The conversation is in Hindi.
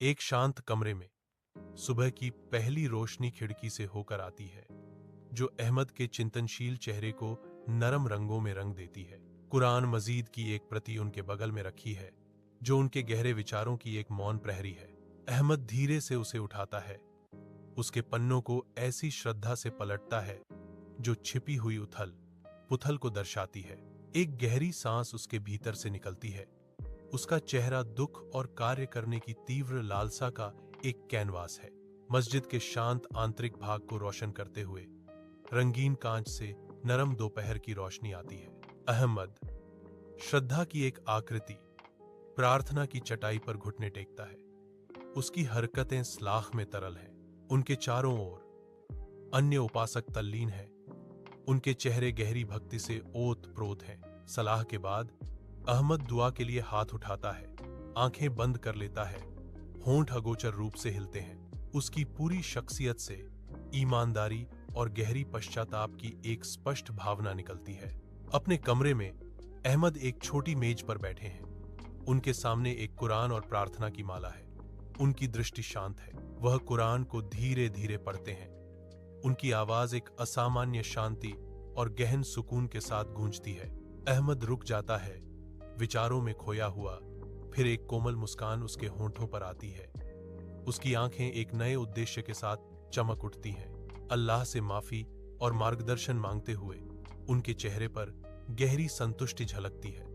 एक शांत कमरे में सुबह की पहली रोशनी खिड़की से होकर आती है, जो अहमद के चिंतनशील चेहरे को नरम रंगों में रंग देती है। कुरान मजीद की एक प्रति उनके बगल में रखी है, जो उनके गहरे विचारों की एक मौन प्रहरी है। अहमद धीरे से उसे उठाता है, उसके पन्नों को ऐसी श्रद्धा से पलटता है जो छिपी हुई उथल पुथल को दर्शाती है। एक गहरी सांस उसके भीतर से निकलती है। उसका चेहरा दुख और कार्य करने की तीव्र लालसा का एक कैनवास है। मस्जिद के शांत आंतरिक भाग को रोशन करते हुए रंगीन कांच से नरम दोपहर की रोशनी आती है। अहमद श्रद्धा की एक आकृति प्रार्थना की चटाई पर घुटने टेकता है। उसकी हरकतें सलाह में तरल हैं। उनके चारों ओर अन्य उपासक तल्लीन हैं। उनके चेहरे गहरी भक्ति से ओत प्रोत हैं। सलाह के बाद अहमद दुआ के लिए हाथ उठाता है, आंखें बंद कर लेता है, होंठ अगोचर रूप से हिलते हैं। उसकी पूरी शख्सियत से ईमानदारी और गहरी पश्चाताप की एक स्पष्ट भावना निकलती है। अपने कमरे में अहमद एक छोटी मेज पर बैठे हैं। उनके सामने एक कुरान और प्रार्थना की माला है। उनकी दृष्टि शांत है। वह कुरान को धीरे धीरे पढ़ते हैं। उनकी आवाज एक असामान्य शांति और गहन सुकून के साथ गूंजती है। अहमद रुक जाता है, विचारों में खोया हुआ। फिर एक कोमल मुस्कान उसके होंठों पर आती है। उसकी आंखें एक नए उद्देश्य के साथ चमक उठती हैं। अल्लाह से माफी और मार्गदर्शन मांगते हुए उनके चेहरे पर गहरी संतुष्टि झलकती है।